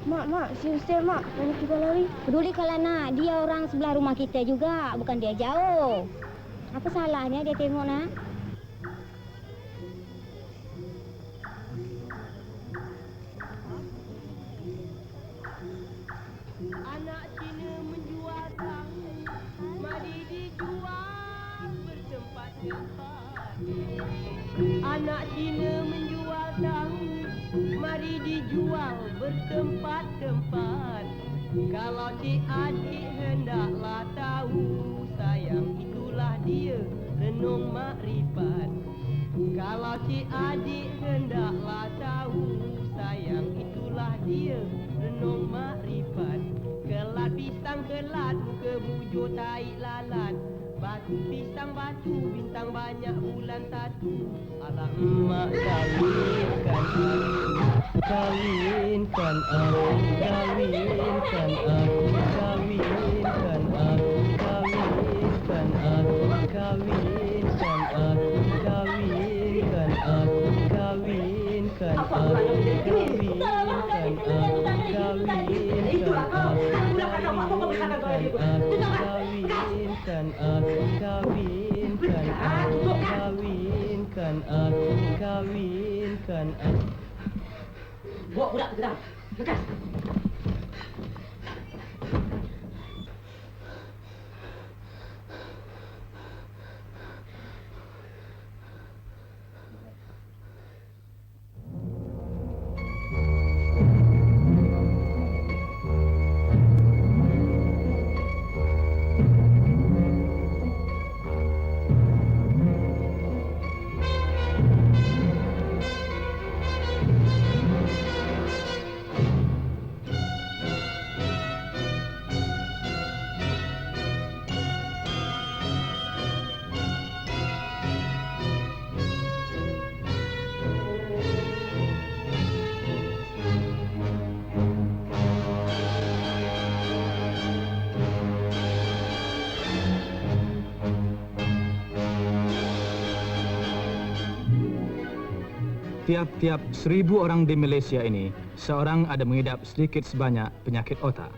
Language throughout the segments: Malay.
Mak, si Ustaz, Mak. Mana kita lari? Peduli kalau nak. Dia orang sebelah rumah kita juga. Bukan dia jauh. Apa salahnya dia tengok, nak? Anak Cina menjual tahu. Mari dijual bertempat-tempat. Anak Cina menjual tahu. Mari dijual bertempat-tempat. Kalau cik adik hendaklah tahu, sayang itulah dia renung makrifat. Kalau cik adik hendaklah tahu, sayang itulah dia renung makrifat. Kelat pisang kelat, muka bujur taik lalat. Batu pisang batu, bintang banyak bulan satu. Alah emak kawinkan aku, kawinkan aku, kawinkan aku, kawinkan aku, kawinkan aku, kawinkan aku, kawinkan aku, kawinkan aku, kawinkan kawinkan aku. Bawa budak ke dalam. Lekas. Tiap-tiap 1000 orang di Malaysia ini, seorang ada mengidap sedikit sebanyak penyakit otak.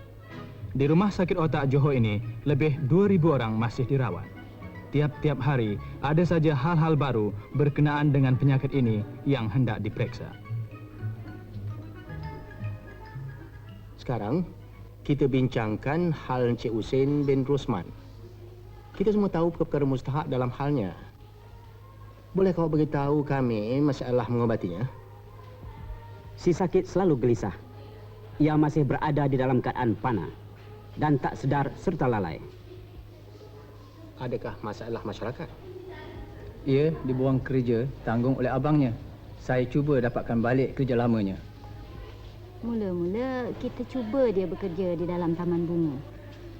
Di rumah sakit otak Johor ini, lebih 2000 orang masih dirawat. Tiap-tiap hari, ada saja hal-hal baru berkenaan dengan penyakit ini yang hendak diperiksa. Sekarang, kita bincangkan hal Encik Hussein bin Rosman. Kita semua tahu perkara mustahak dalam halnya. Boleh kau beritahu kami masalah mengobatinya? Si sakit selalu gelisah. Ia masih berada di dalam keadaan panah dan tak sedar serta lalai. Adakah masalah masyarakat? Ia dibuang kerja tanggung oleh abangnya. Saya cuba dapatkan balik kerja lamanya. Mula-mula kita cuba dia bekerja di dalam taman bunga.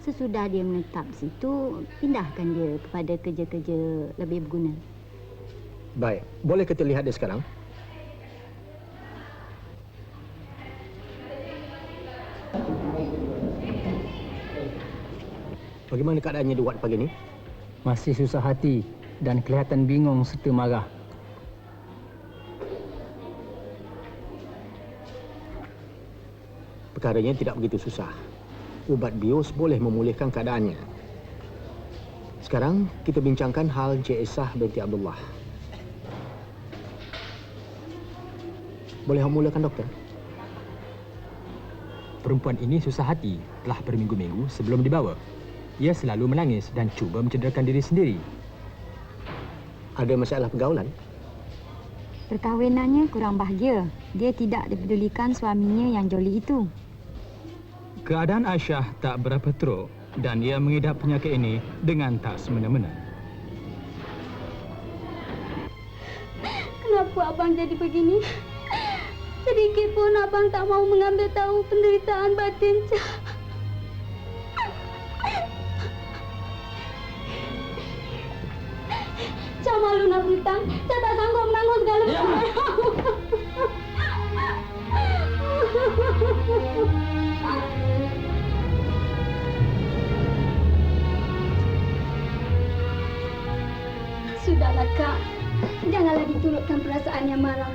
Sesudah dia menetap situ, pindahkan dia kepada kerja-kerja lebih berguna. Baik, boleh kita lihat dia sekarang? Bagaimana keadaannya di wad pagi ini? Masih susah hati dan kelihatan bingung serta marah. Perkaranya tidak begitu susah. Ubat bius boleh memulihkan keadaannya. Sekarang kita bincangkan hal Encik Isah binti Abdullah. Boleh mulakan, doktor? Perempuan ini susah hati telah berminggu-minggu sebelum dibawa. Ia selalu menangis dan cuba mencederakan diri sendiri. Ada masalah pergaulan? Perkahwinannya kurang bahagia. Dia tidak dipedulikan suaminya yang joli itu. Keadaan Aisyah tak berapa teruk dan ia mengidap penyakit ini dengan tak semena-mena. Kenapa abang jadi begini? Sedikit pun abang tak mau mengambil tahu penderitaan batin Cah. Cah malu nak berhutang. Cah tak sanggup menanggung segala perkara. Sudahlah, Kak. Janganlah diturutkan perasaan yang marah.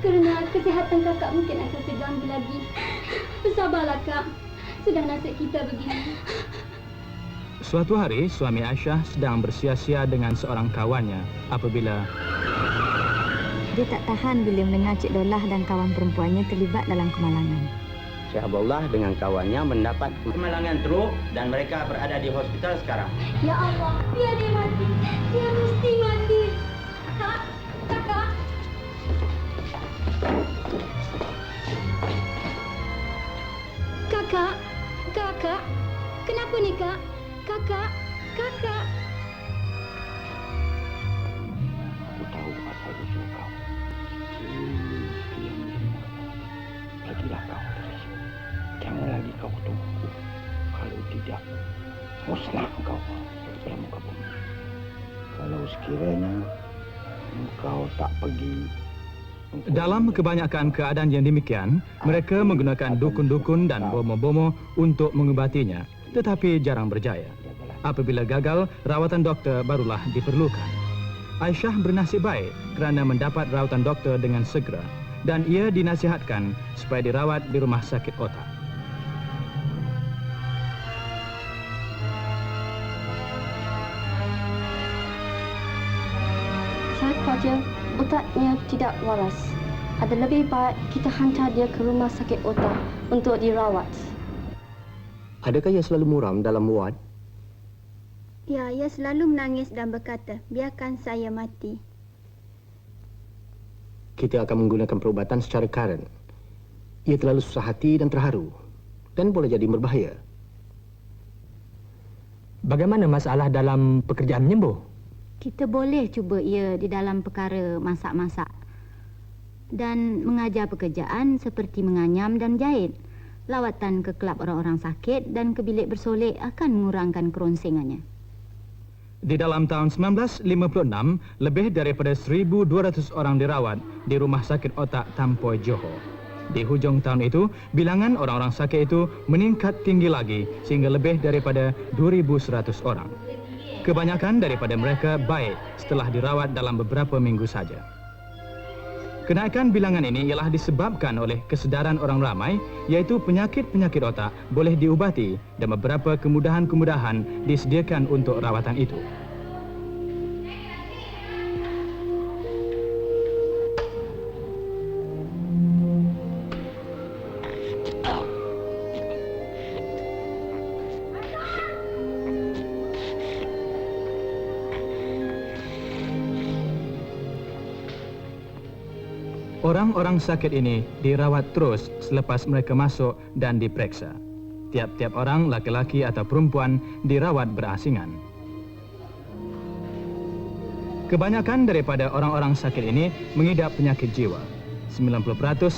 Kerana kesihatan kakak mungkin akan terganggu lagi. Bersabarlah, Kak. Sudah nasib kita begini. Suatu hari, suami Aisyah sedang bersia-sia dengan seorang kawannya apabila Dia tak tahan bila mendengar Cik Dolah dan kawan perempuannya terlibat dalam kemalangan. Syekh Abdullah dengan kawannya mendapat kemalangan teruk dan mereka berada di hospital sekarang. Ya Allah, biar dia mati. Dia mesti mati. Kak, kakak. Kakak, kakak. Kenapa ni, Kak? Kakak, kakak. Aku tahu asal usul kau. Pergilah kau dari sini. Jangan lagi kau tunggu. Kalau tidak, musnah kau daripada muka bumi. Kalau sekiranya engkau tak pergi. dalam kebanyakan keadaan yang demikian, mereka menggunakan dukun-dukun dan bomo-bomo untuk mengubatinya, tetapi jarang berjaya. Apabila gagal, rawatan doktor barulah diperlukan. Aisyah bernasib baik kerana mendapat rawatan doktor dengan segera dan ia dinasihatkan supaya dirawat di rumah sakit otak. Saat saja otaknya tidak waras. Ada lebih baik kita hantar dia ke rumah sakit otak untuk dirawat. Adakah ia selalu muram dalam wad? Ya, ia selalu menangis dan berkata, biarkan saya mati. Kita akan menggunakan perubatan secara karen. Ia terlalu susah hati dan terharu dan boleh jadi berbahaya. Bagaimana masalah dalam pekerjaan menyembuh? Kita boleh cuba ia di dalam perkara masak-masak dan mengajar pekerjaan seperti menganyam dan jahit. Lawatan ke kelab orang-orang sakit dan ke bilik bersolek akan mengurangkan keronsingannya. Di dalam tahun 1956, lebih daripada 1,200 orang dirawat di Rumah Sakit Otak Tampoy, Johor. Di hujung tahun itu, bilangan orang-orang sakit itu meningkat tinggi lagi sehingga lebih daripada 2,100 orang. Kebanyakan daripada mereka baik setelah dirawat dalam beberapa minggu saja. Kenaikan bilangan ini ialah disebabkan oleh kesedaran orang ramai, iaitu penyakit-penyakit otak boleh diubati dan beberapa kemudahan-kemudahan disediakan untuk rawatan itu. Orang-orang sakit ini dirawat terus selepas mereka masuk dan diperiksa. Tiap-tiap orang, laki-laki atau perempuan, dirawat berasingan. Kebanyakan daripada orang-orang sakit ini mengidap penyakit jiwa. 90%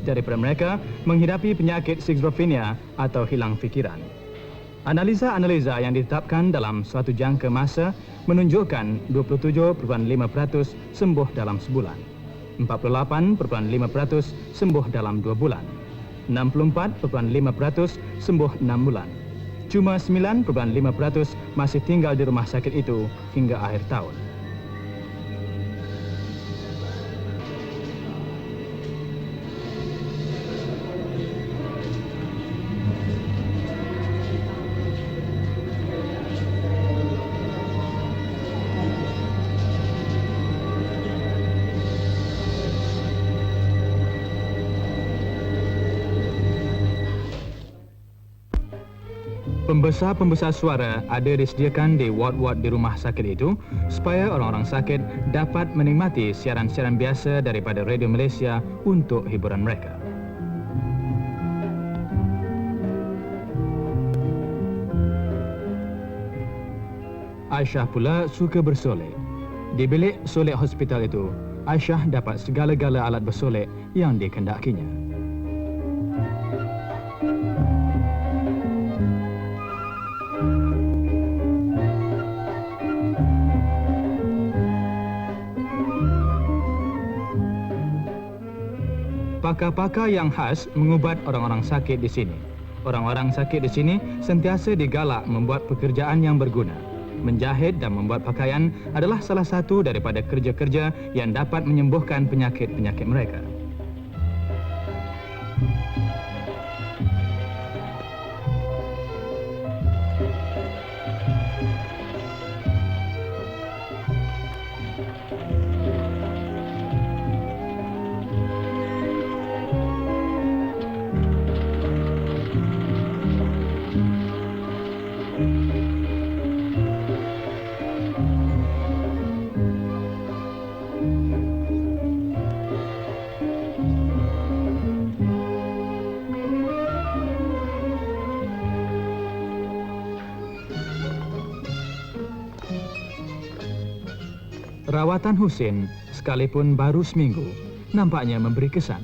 daripada mereka menghidapi penyakit skizofrenia atau hilang fikiran. Analisa-analisa yang ditetapkan dalam suatu jangka masa menunjukkan 27.5% sembuh dalam sebulan. 48.5% sembuh dalam 2 bulan, 64.5% sembuh 6 bulan. Cuma 9.5% masih tinggal di rumah sakit itu hingga akhir tahun. Pembesar-pembesar suara ada disediakan di ward-ward di rumah sakit itu supaya orang-orang sakit dapat menikmati siaran-siaran biasa daripada Radio Malaysia untuk hiburan mereka. Aisyah pula suka bersolek. Di bilik solek hospital itu, Aisyah dapat segala-gala alat bersolek yang dikehendakinya. Pakar-pakar yang khas mengubat orang-orang sakit di sini. Orang-orang sakit di sini sentiasa digalak membuat pekerjaan yang berguna. Menjahit dan membuat pakaian adalah salah satu daripada kerja-kerja yang dapat menyembuhkan penyakit-penyakit mereka. Rawatan Husein, sekalipun baru seminggu, nampaknya memberi kesan.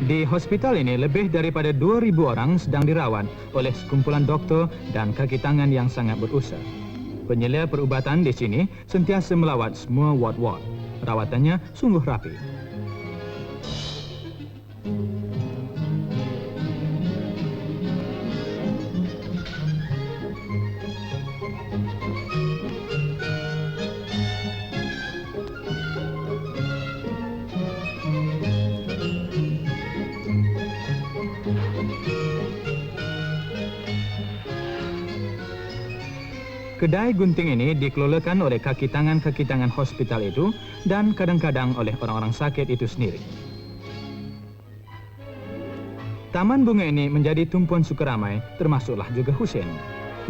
Di hospital ini lebih daripada 2.000 orang sedang dirawat oleh sekumpulan doktor dan kaki tangan yang sangat berusaha. Penyelia perubatan di sini sentiasa melawat semua ward-ward. Rawatannya sungguh rapi. Kedai gunting ini dikelolakan oleh kaki tangan hospital itu dan kadang-kadang oleh orang-orang sakit itu sendiri. Taman bunga ini menjadi tumpuan suka ramai, termasuklah juga Husein.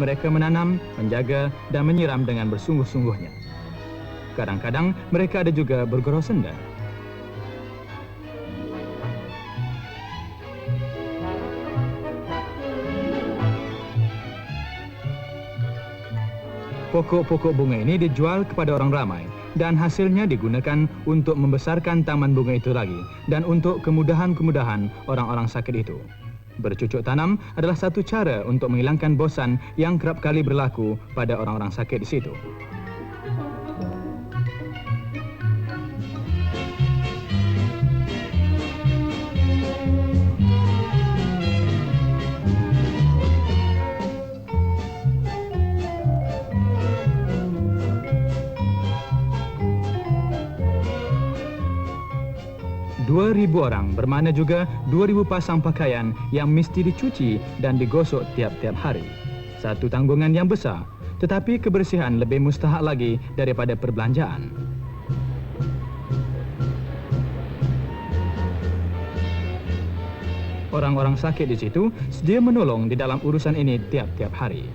Mereka menanam, menjaga dan menyiram dengan bersungguh-sungguhnya. Kadang-kadang mereka ada juga bergurau senda. Pokok-pokok bunga ini dijual kepada orang ramai dan hasilnya digunakan untuk membesarkan taman bunga itu lagi dan untuk kemudahan-kemudahan orang-orang sakit itu. Bercucuk tanam adalah satu cara untuk menghilangkan bosan yang kerap kali berlaku pada orang-orang sakit di situ. Ribu orang bermakna juga 2.000 pasang pakaian yang mesti dicuci dan digosok tiap-tiap hari. Satu tanggungan yang besar, tetapi kebersihan lebih mustahak lagi daripada perbelanjaan. Orang-orang sakit di situ sedia menolong di dalam urusan ini tiap-tiap hari.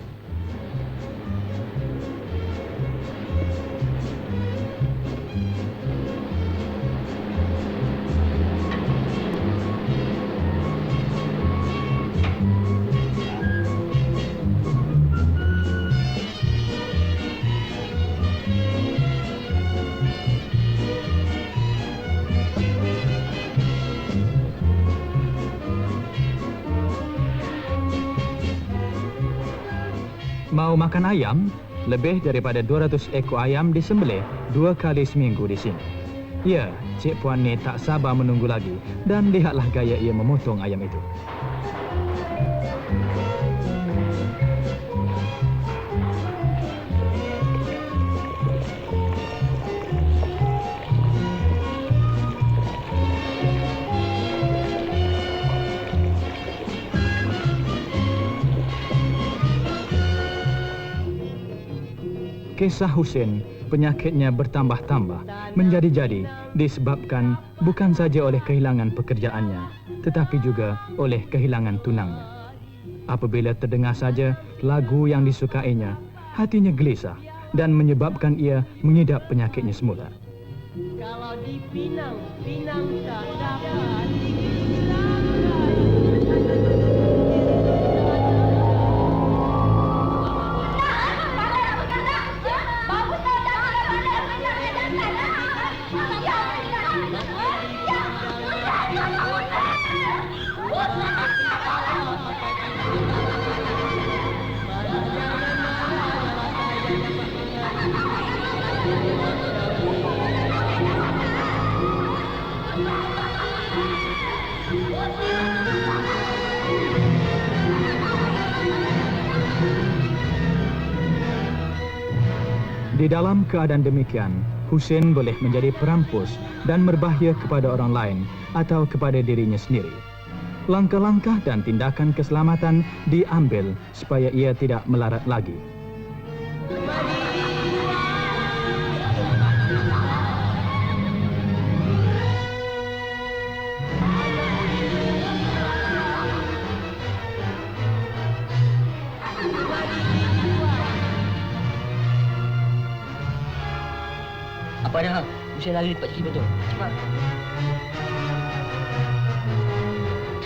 Mau makan ayam? Lebih daripada 200 ekor ayam disembelih 2 kali seminggu di sini. Ya, Cik Puan ni tak sabar menunggu lagi dan lihatlah gaya ia memotong ayam itu. Kisah Husein, penyakitnya bertambah-tambah, menjadi-jadi disebabkan bukan saja oleh kehilangan pekerjaannya, tetapi juga oleh kehilangan tunangnya. Apabila terdengar saja lagu yang disukainya, hatinya gelisah dan menyebabkan ia mengidap penyakitnya semula. Kalau di Pinang, Pinang tak dapat. Di dalam keadaan demikian, Husein boleh menjadi perampus dan berbahaya kepada orang lain atau kepada dirinya sendiri. Langkah-langkah dan tindakan keselamatan diambil supaya ia tidak melarat lagi. banyak hal. Mesti lari cepat cik betul. Cepat.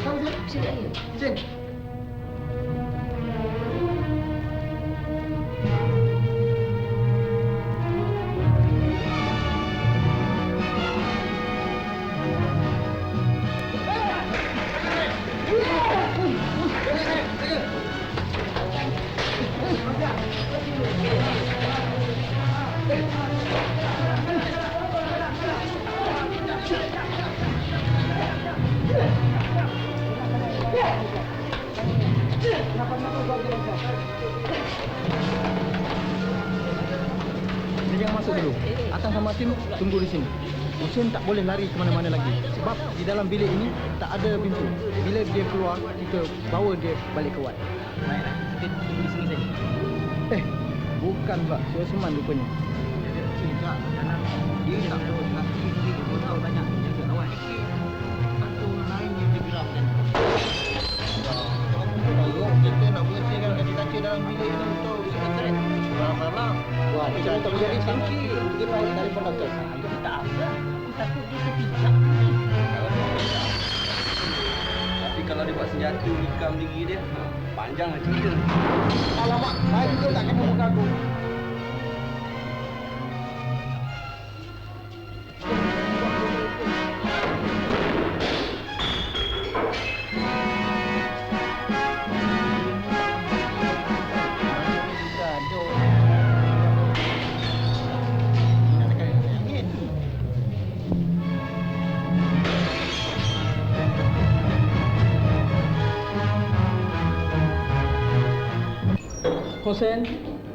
Cepat, bisa lari. Sen. Jangan masuk dulu. Atang sama tim tunggu di sini. Hussein tak boleh lari ke mana-mana lagi. Sebab di dalam bilik ini tak ada pintu. Bila dia keluar, kita bawa dia balik ke wad. Baiklah, kita tunggu di sini saja. Bukan pula. Si Osman rupanya. Tidak, dia tak tahu kaki sendiri. Kau tahu banyak jaga awal. Satu lain yang dia bilang kan. Kita nak bersihkan kaca-kaca dalam bilik itu untuk secret. Malam-malam. Wah, kita tak boleh jadi sangki. Kita bawa telefon doktor. Tak apa. Aku takut dia terpijak. Tapi kalau dia buat senjata nikam diri dia, panjanglah cerita. Alamak, saya juga tak kena muka aku. Hussein,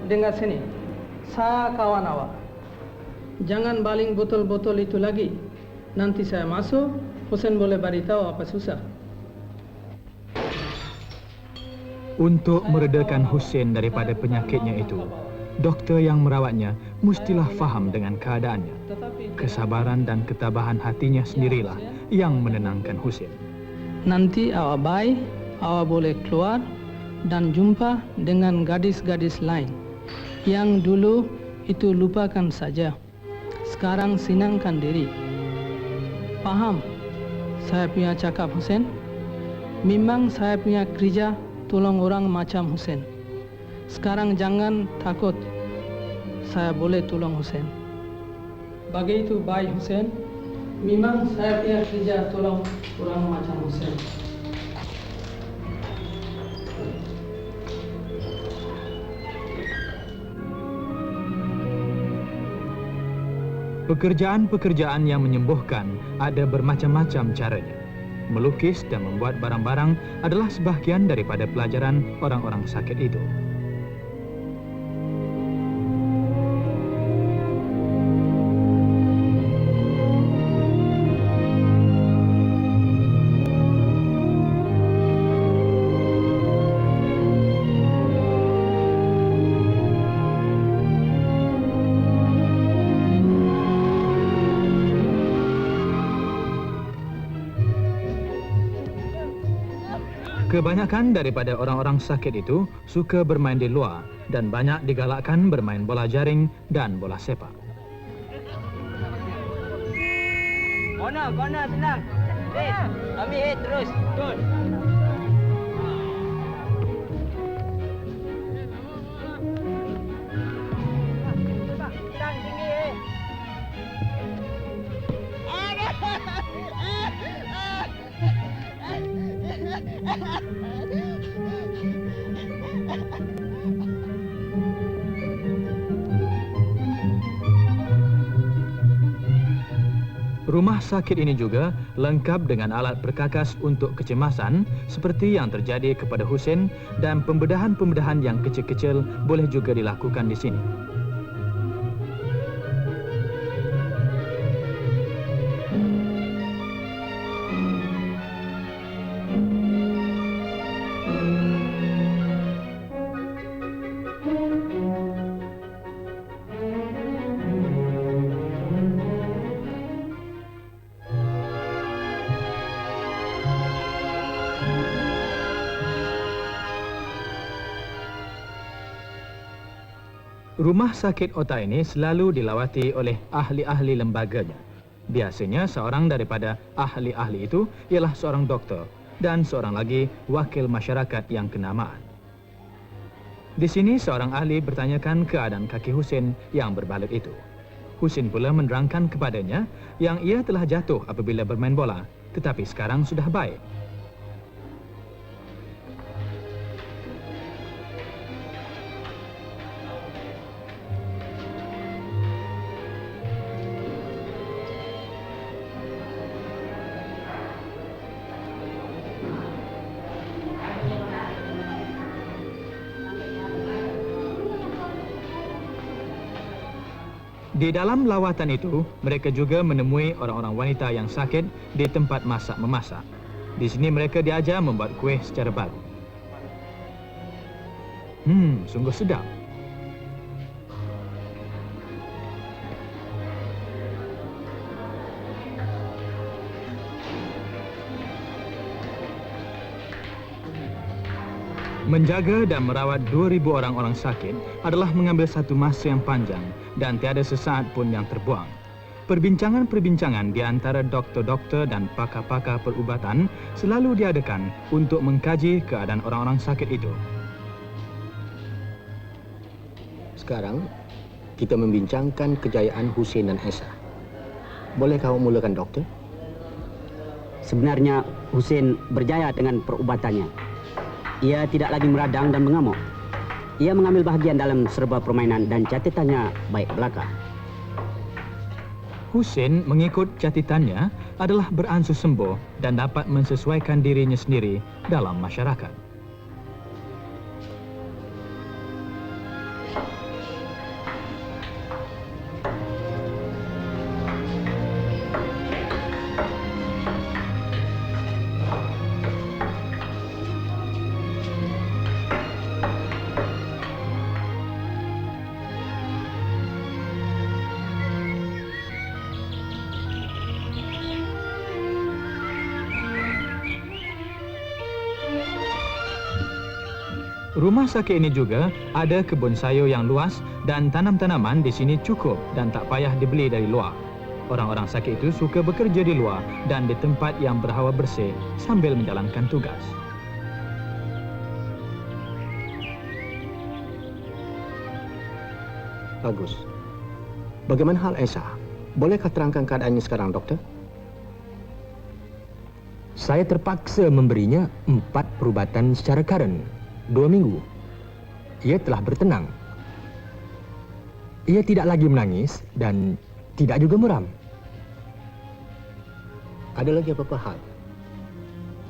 dengar sini. Saya kawan awak. Jangan baling botol-botol itu lagi. Nanti saya masuk, Hussein boleh beritahu apa susah. Untuk meredakan Hussein daripada penyakitnya itu, doktor yang merawatnya mestilah faham dengan keadaannya. Kesabaran dan ketabahan hatinya sendirilah yang menenangkan Hussein. Nanti awak baik, awak boleh keluar dan jumpa dengan gadis-gadis lain. Yang dulu itu lupakan saja. Sekarang senangkan diri. Paham? Saya punya cakap Hussein. Memang saya punya kerja tolong orang macam Hussein. Sekarang jangan takut. Saya boleh tolong Hussein. Begitu baik Hussein. Memang saya punya kerja tolong orang macam Hussein. Pekerjaan-pekerjaan yang menyembuhkan ada bermacam-macam caranya. Melukis dan membuat barang-barang adalah sebahagian daripada pelajaran orang-orang sakit itu. Kebanyakan daripada orang-orang sakit itu suka bermain di luar dan banyak digalakkan bermain bola jaring dan bola sepak. Kona, tenang. Ambil terus. Betul. Rumah sakit ini juga lengkap dengan alat perkakas untuk kecemasan seperti yang terjadi kepada Hussein, dan pembedahan-pembedahan yang kecil-kecil boleh juga dilakukan di sini. Rumah sakit otak ini selalu dilawati oleh ahli-ahli lembaganya. Biasanya seorang daripada ahli-ahli itu ialah seorang doktor dan seorang lagi wakil masyarakat yang kenamaan. Di sini seorang ahli bertanyakan keadaan kaki Husin yang berbalut itu. Husin pula menerangkan kepadanya yang ia telah jatuh apabila bermain bola, tetapi sekarang sudah baik. Di dalam lawatan itu, mereka juga menemui orang-orang wanita yang sakit di tempat masak-memasak. Di sini mereka diajar membuat kuih secara baru. Sungguh sedap. Menjaga dan merawat 2,000 orang-orang sakit adalah mengambil satu masa yang panjang dan tiada sesaat pun yang terbuang. Perbincangan-perbincangan di antara doktor-doktor dan pakar-pakar perubatan selalu diadakan untuk mengkaji keadaan orang-orang sakit itu. Sekarang, kita membincangkan kejayaan Husin dan Esa. Boleh kau mulakan, doktor? Sebenarnya, Husin berjaya dengan perubatannya. Ia tidak lagi meradang dan mengamuk. Ia mengambil bahagian dalam serba permainan dan catatannya baik belaka. Husin mengikut catatannya adalah beransur sembuh dan dapat mensesuaikan dirinya sendiri dalam masyarakat. Rumah sakit ini juga ada kebun sayur yang luas dan tanam-tanaman di sini cukup dan tak payah dibeli dari luar. Orang-orang sakit itu suka bekerja di luar dan di tempat yang berhawa bersih sambil menjalankan tugas. Bagus. Bagaimana hal Esa? Bolehkah terangkan keadaannya sekarang, doktor? Saya terpaksa memberinya 4 perubatan secara karen. 2 minggu. Ia telah bertenang. Ia tidak lagi menangis dan tidak juga muram. Ada lagi apa-apa hal?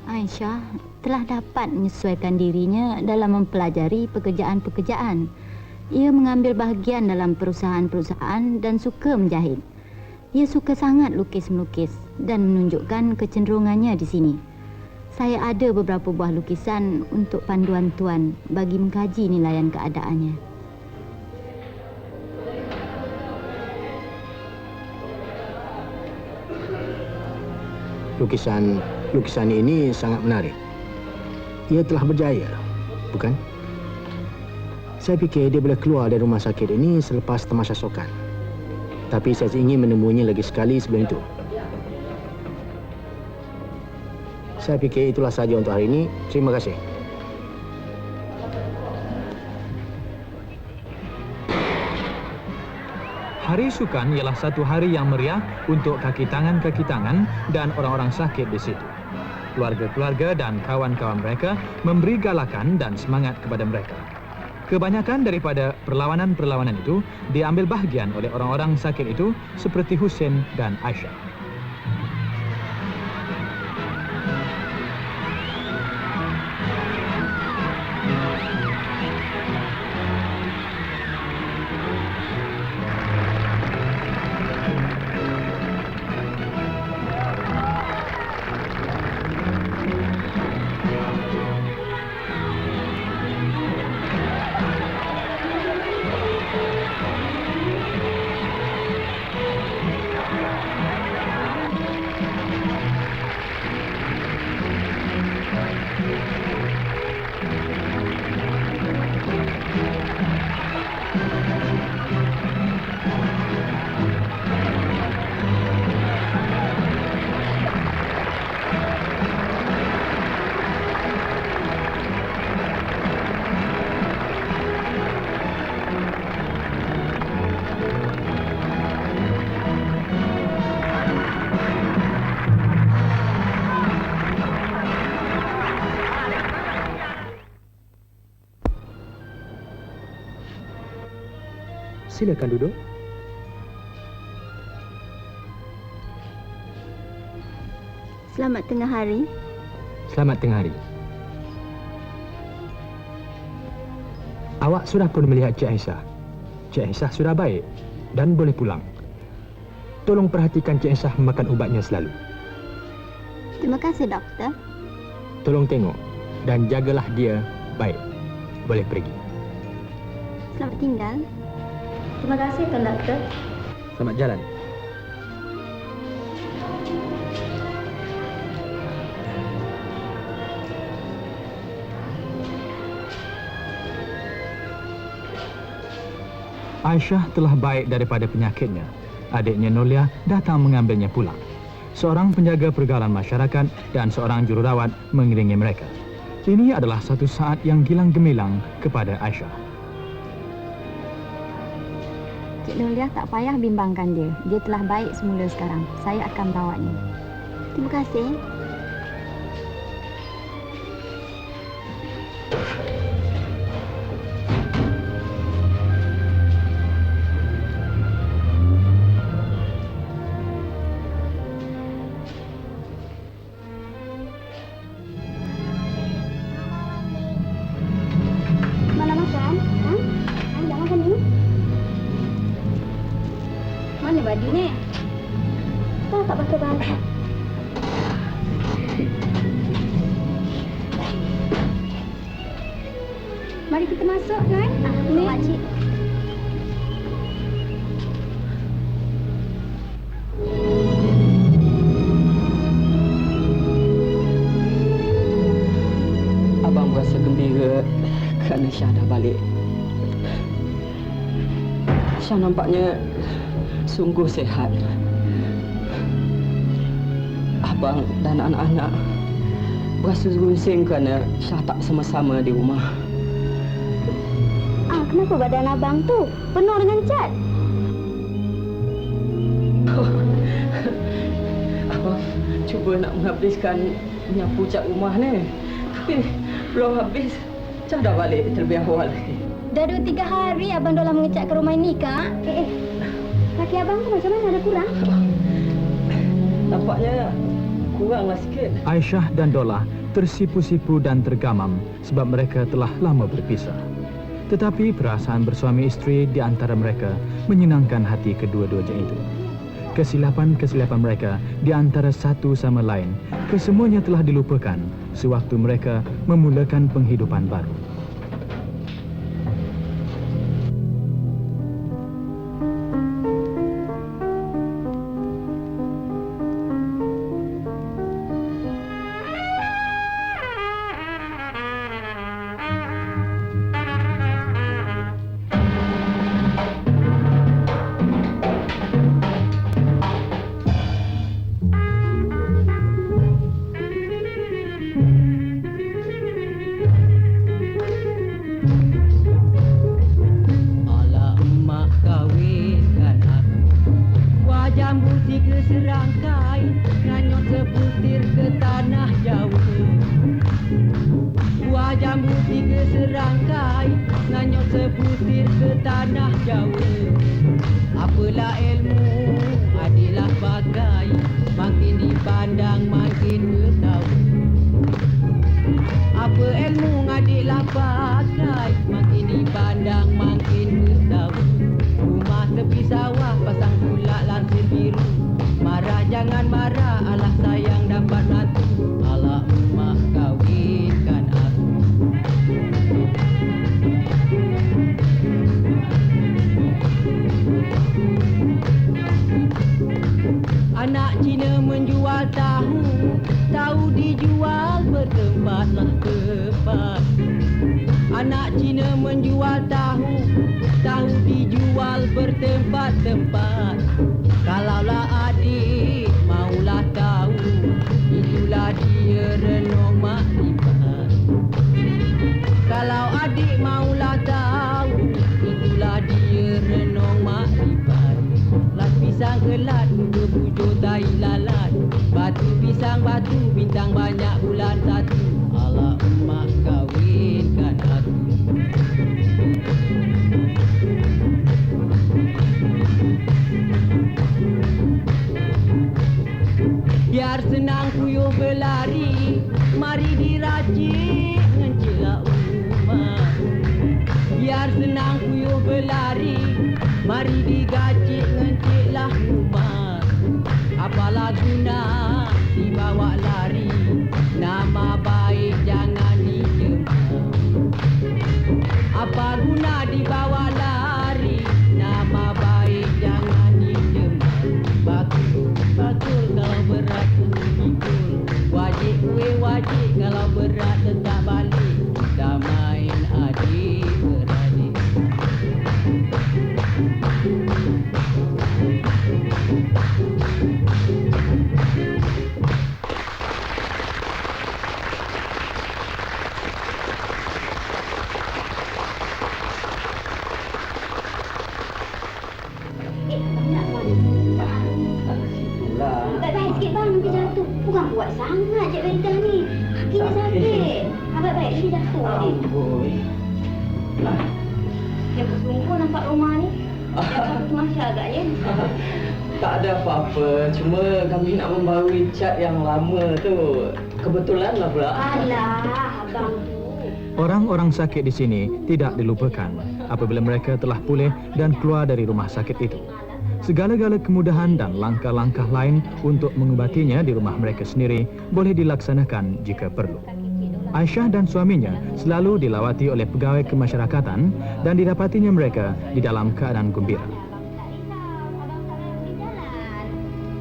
Aisyah telah dapat menyesuaikan dirinya dalam mempelajari pekerjaan-pekerjaan. Ia mengambil bahagian dalam perusahaan-perusahaan dan suka menjahit. Ia suka sangat lukis-melukis dan menunjukkan kecenderungannya di sini. Saya ada beberapa buah lukisan untuk panduan tuan bagi mengkaji nilaian keadaannya. Lukisan ini sangat menarik. Ia telah berjaya, bukan? Saya fikir dia boleh keluar dari rumah sakit ini selepas tamasya sokan. Tapi saya ingin menemuinya lagi sekali sebelum itu. Saya fikir itulah saja untuk hari ini. Terima kasih. Hari Sukan ialah satu hari yang meriah untuk kaki tangan dan orang-orang sakit di situ. Keluarga-keluarga dan kawan-kawan mereka memberi galakan dan semangat kepada mereka. Kebanyakan daripada perlawanan-perlawanan itu diambil bahagian oleh orang-orang sakit itu seperti Husin dan Aisyah. Silakan duduk. Selamat tengah hari. Selamat tengah hari. Awak sudah pun melihat Cik Aisyah. Cik Aisyah sudah baik dan boleh pulang. Tolong perhatikan Cik Aisyah memakan ubatnya selalu. Terima kasih, doktor. Tolong tengok dan jagalah dia baik. Boleh pergi. Selamat tinggal. Terima kasih, Tuan Doktor. Selamat jalan. Aisyah telah baik daripada penyakitnya. Adiknya Nolia datang mengambilnya pulang. Seorang penjaga pergaulan masyarakat dan seorang jururawat mengiringi mereka. Ini adalah satu saat yang gilang gemilang kepada Aisyah. Cik Nolia tak payah bimbangkan dia. Dia telah baik semula sekarang. Saya akan merawatnya. Terima kasih. Mana makan? Ha? Anda makan ni? Mana baju ni? Tak pakai baju. Mari kita masuk kan? Ni. Makcik. Abang berasa gembira kerana Syah dah balik. Syah nampaknya sungguh sihat. Abang dan anak-anak berasa runsing kerana Syah tak sama-sama di rumah. Kenapa badan abang tu penuh dengan cat? Abang cuba nak menghabiskan menyapu cat rumah ni. Tapi belum habis. Syah dah balik terlebih awal lagi. Dah 2-3 hari abang dah mengecatkan rumah ini, Kak. Kaki abang tu macam mana, ada kurang? Nampaknya kuranglah sikit. Aisyah dan Dola tersipu-sipu dan tergamam sebab mereka telah lama berpisah. Tetapi perasaan bersuami isteri di antara mereka menyenangkan hati kedua-duanya itu. Kesilapan-kesilapan mereka di antara satu sama lain kesemuanya telah dilupakan sewaktu mereka memulakan penghidupan baru. mari diracik ngencela umat. Biar senang kuyuh berlari, mari digacik ngencela umat. Apalah guna dibawa lari, nama baik jangan dicemar. Apa guna dibawa lari, nama baik jangan dicemar. Bakul kalau berat pikul, wajib kue wajib kalau berat tetap balik. Damain adik beradik. Baik-baik sikit bang, nanti jatuh. Bukan kuat sangat Cik Rita ni. Kakinya sakit. Baik-baik, nanti jatuh tadi. Dia bersungguh nampak rumah ni. Dia akan masya agaknya. Tak ada apa-apa. Cuma kami nak membawi cat yang lama tu. Kebetulan lah pula. Alah, abang tu. Orang-orang sakit di sini tidak dilupakan apabila mereka telah pulih dan keluar dari rumah sakit itu. Segala-gala kemudahan dan langkah-langkah lain untuk mengobatinya di rumah mereka sendiri boleh dilaksanakan jika perlu. Aisyah dan suaminya selalu dilawati oleh pegawai kemasyarakatan dan didapatinya mereka di dalam keadaan gembira.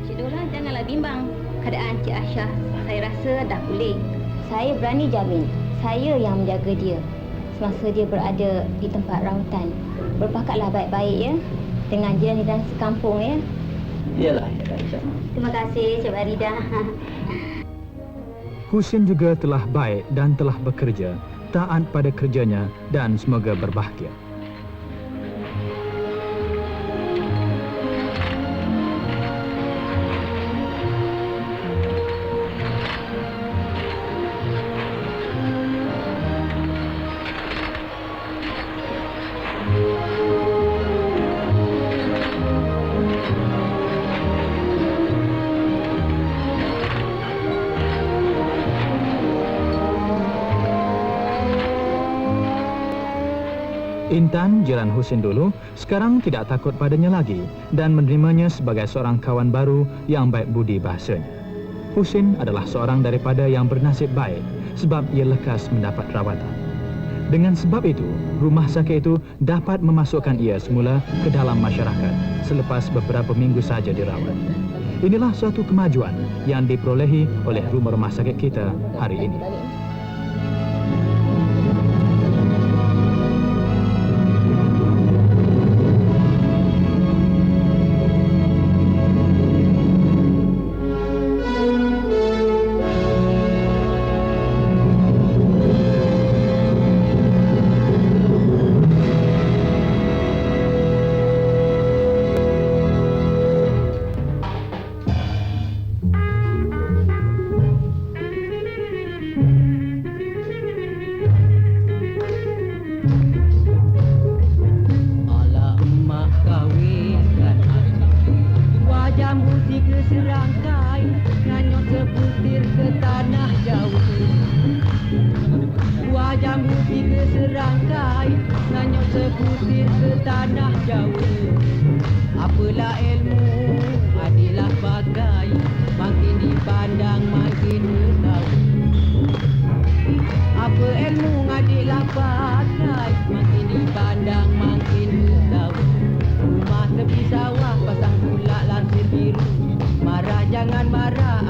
Cik Dola, janganlah bimbang. Keadaan Cik Aisyah, saya rasa dah pulih. Saya berani jamin, saya yang menjaga dia semasa dia berada di tempat rawatan. Berpakatlah baik-baik ya dengan jiran-jiran sekampung ya. Iyalah, Aisyah. Terima kasih Cik Farida. Husin juga telah baik dan telah bekerja, taat pada kerjanya dan semoga berbahagia. Intan, jiran Husin dulu, sekarang tidak takut padanya lagi dan menerimanya sebagai seorang kawan baru yang baik budi bahasanya. Husin adalah seorang daripada yang bernasib baik sebab ia lekas mendapat rawatan. Dengan sebab itu, rumah sakit itu dapat memasukkan ia semula ke dalam masyarakat selepas beberapa minggu saja dirawat. Inilah suatu kemajuan yang diperolehi oleh rumah sakit kita hari ini. Jangan marah